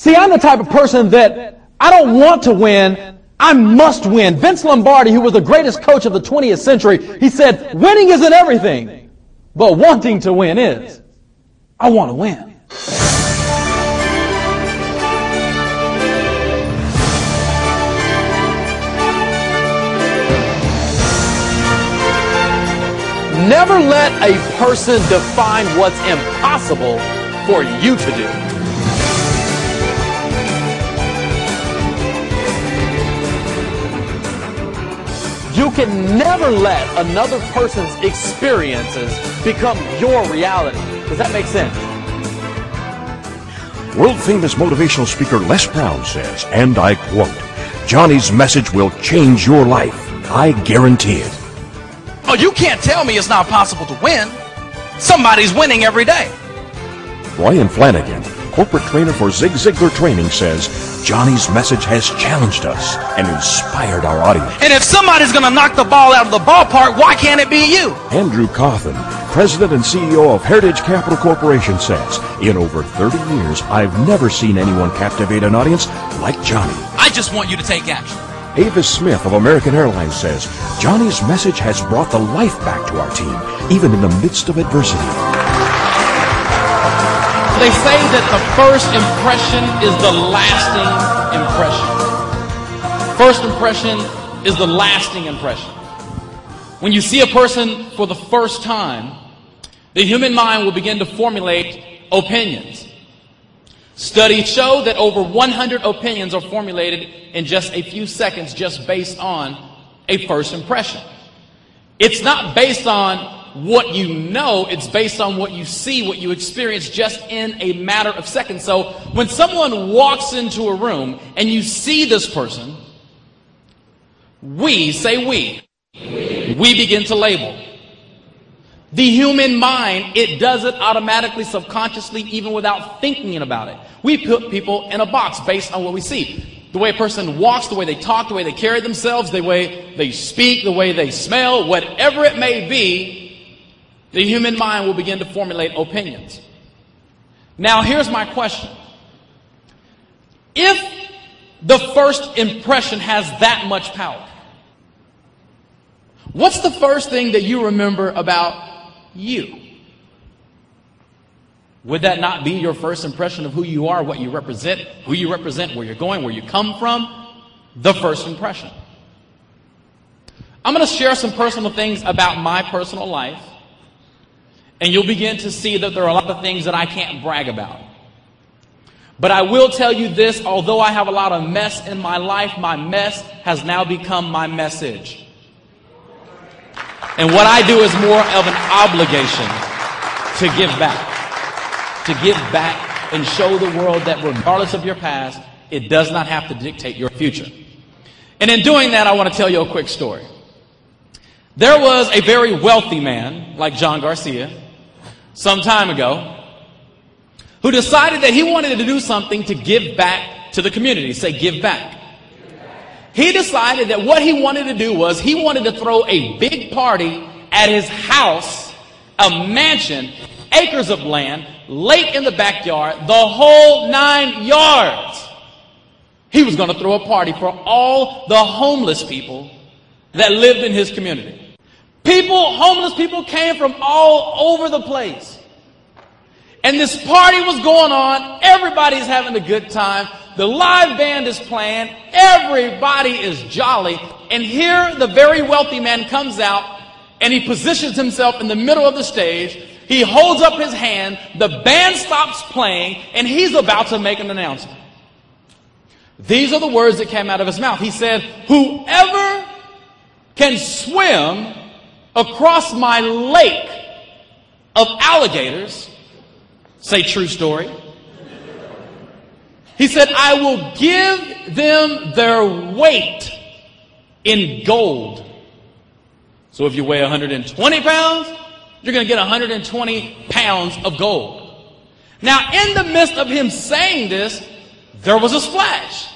See, I'm the type of person that I don't want to win, I must win. Vince Lombardi, who was the greatest coach of the 20th century, he said, winning isn't everything, but wanting to win is. I want to win. Never let a person define what's impossible for you to do. You can never let another person's experiences become your reality. Does that make sense? World-famous motivational speaker Les Brown says, and I quote, "Johnny's message will change your life. I guarantee it." Oh, you can't tell me it's not possible to win. Somebody's winning every day. Brian Flanagan, corporate trainer for Zig Ziglar Training, says, "Johnny's message has challenged us and inspired our audience." And if somebody's going to knock the ball out of the ballpark, why can't it be you? Andrew Cawthon, president and CEO of Heritage Capital Corporation, says, "In over 30 years, I've never seen anyone captivate an audience like Johnny." I just want you to take action. Avis Smith of American Airlines says, "Johnny's message has brought the life back to our team, even in the midst of adversity." They say that the first impression is the lasting impression. First impression is the lasting impression. When you see a person for the first time, the human mind will begin to formulate opinions. Studies show that over 100 opinions are formulated in just a few seconds just based on a first impression. It's not based on what you know, it's based on what you see, what you experience just in a matter of seconds. So when someone walks into a room and you see this person, we begin to label. The human mind, it does it automatically, subconsciously, even without thinking about it. We put people in a box based on what we see. The way a person walks, the way they talk, the way they carry themselves, the way they speak, the way they smell, whatever it may be, the human mind will begin to formulate opinions. Now, here's my question. If the first impression has that much power, what's the first thing that you remember about you? Would that not be your first impression of who you are, what you represent, where you're going, where you come from? The first impression. I'm going to share some personal things about my personal life, and you'll begin to see that there are a lot of things that I can't brag about. But I will tell you this, although I have a lot of mess in my life, my mess has now become my message. And what I do is more of an obligation to give back. To give back and show the world that regardless of your past, it does not have to dictate your future. And in doing that, I want to tell you a quick story. There was a very wealthy man, like John Garcia, some time ago, who decided that he wanted to do something to give back to the community. Say, give back. He decided that what he wanted to do was he wanted to throw a big party at his house, a mansion, acres of land, lake in the backyard, the whole 9 yards. He was going to throw a party for all the homeless people that lived in his community. Homeless people came from all over the place. And this party was going on. Everybody's having a good time. The live band is playing. Everybody is jolly. And here the very wealthy man comes out and he positions himself in the middle of the stage. He holds up his hand, the band stops playing, and he's about to make an announcement. These are the words that came out of his mouth. He said, "Whoever can swim across my lake of alligators," say true story. He said, "I will give them their weight in gold." So if you weigh 120 pounds, you're going to get 120 pounds of gold. Now, in the midst of him saying this, there was a splash.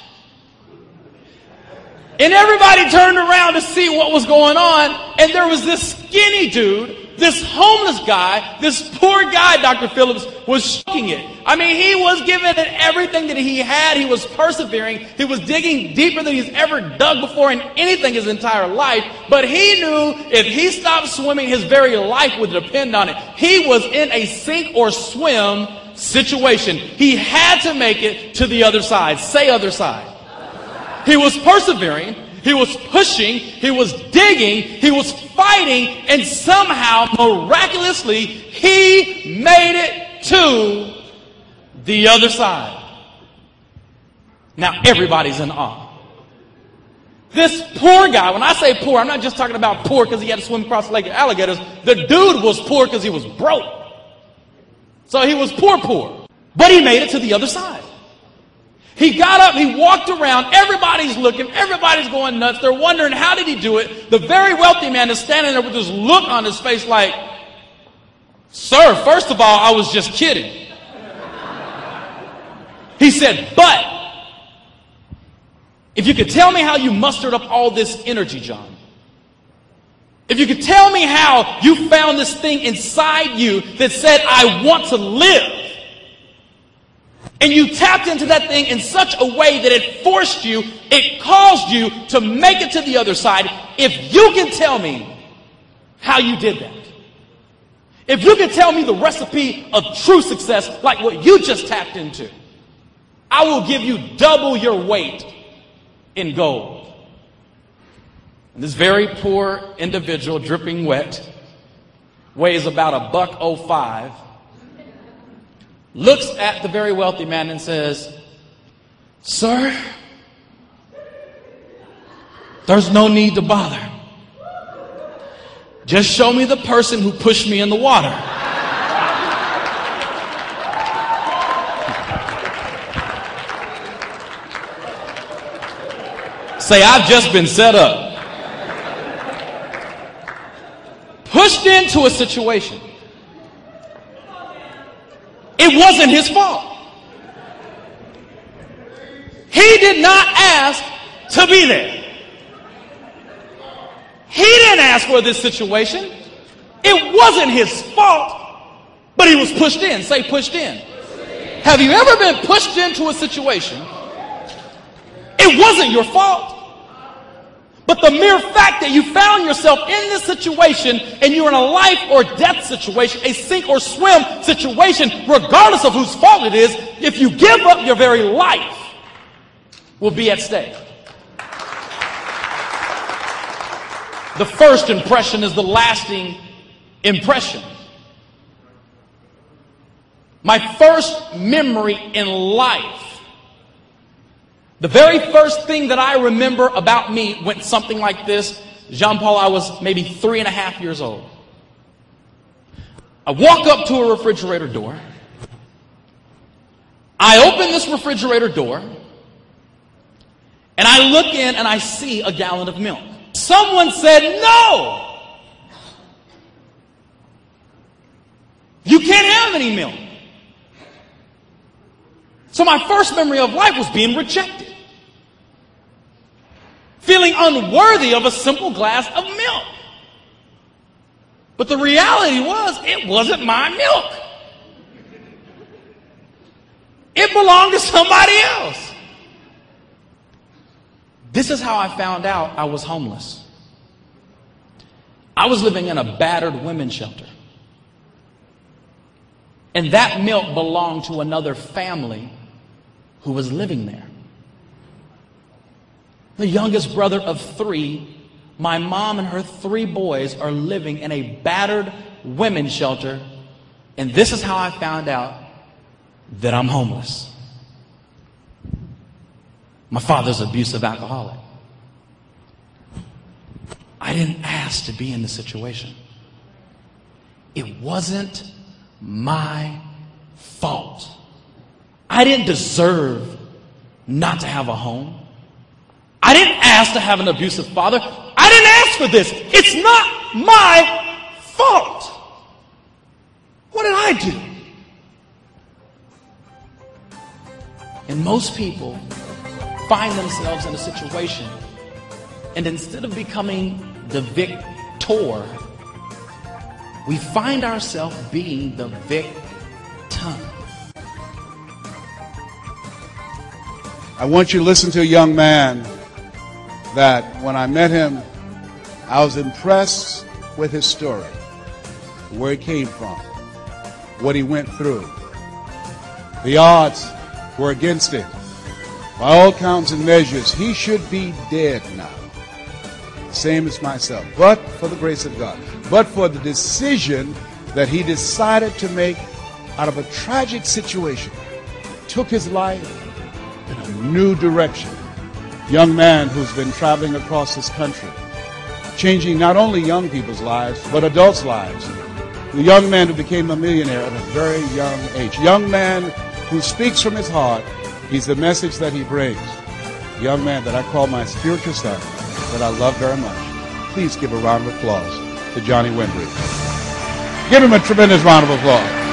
And everybody turned around to see what was going on, and there was this skinny dude This homeless guy, this poor guy, Dr. Phillips, was shaking it. I mean, he was giving it everything that he had. He was persevering. He was digging deeper than he's ever dug before in anything his entire life. But he knew if he stopped swimming, his very life would depend on it. He was in a sink or swim situation. He had to make it to the other side. Say other side. He was persevering. He was pushing, he was digging, he was fighting, and somehow, miraculously, he made it to the other side. Now everybody's in awe. This poor guy, when I say poor, I'm not just talking about poor because he had to swim across the lake of alligators. The dude was poor because he was broke. So he was poor. But he made it to the other side. He got up, he walked around, everybody's looking, everybody's going nuts. They're wondering, how did he do it? The very wealthy man is standing there with this look on his face like, sir, first of all, I was just kidding. He said, but if you could tell me how you mustered up all this energy, John, if you could tell me how you found this thing inside you that said, I want to live, and you tapped into that thing in such a way that it forced you, it caused you to make it to the other side. If you can tell me how you did that, if you can tell me the recipe of true success like what you just tapped into, I will give you double your weight in gold. And this very poor individual, dripping wet, weighs about $1.05. Looks at the very wealthy man and says, sir, there's no need to bother. Just show me the person who pushed me in the water. Say, I've just been set up. Pushed into a situation. It wasn't his fault. He did not ask to be there. He didn't ask for this situation. It wasn't his fault, but he was pushed in. Say, pushed in. Have you ever been pushed into a situation? It wasn't your fault. But the mere fact that you found yourself in this situation and you're in a life or death situation, a sink or swim situation, regardless of whose fault it is, if you give up, your very life will be at stake. The first impression is the lasting impression. My first memory in life, the very first thing that I remember about me went something like this. Jean-Paul, I was maybe 3.5 years old. I walk up to a refrigerator door. I open this refrigerator door, and I look in and I see a gallon of milk. Someone said, no! You can't have any milk. So my first memory of life was being rejected. Feeling unworthy of a simple glass of milk. But the reality was, it wasn't my milk. It belonged to somebody else. This is how I found out I was homeless. I was living in a battered women's shelter. And that milk belonged to another family who was living there. The youngest brother of 3, my mom and her 3 boys are living in a battered women's shelter. And this is how I found out that I'm homeless. My father's an abusive alcoholic. I didn't ask to be in the situation. It wasn't my fault. I didn't deserve not to have a home. I didn't ask to have an abusive father. I didn't ask for this. It's not my fault. What did I do? And most people find themselves in a situation, and instead of becoming the victor, we find ourselves being the victim. I want you to listen to a young man that when I met him, I was impressed with his story, where he came from, what he went through. The odds were against him. By all counts and measures, he should be dead now. Same as myself. But for the grace of God, but for the decision that he decided to make out of a tragic situation, took his life in a new direction. Young man who's been traveling across this country, changing not only young people's lives, but adults' lives. The young man who became a millionaire at a very young age. Young man who speaks from his heart. He's the message that he brings. Young man that I call my spiritual son, that I love very much. Please give a round of applause to Johnny Wimbrey. Give him a tremendous round of applause.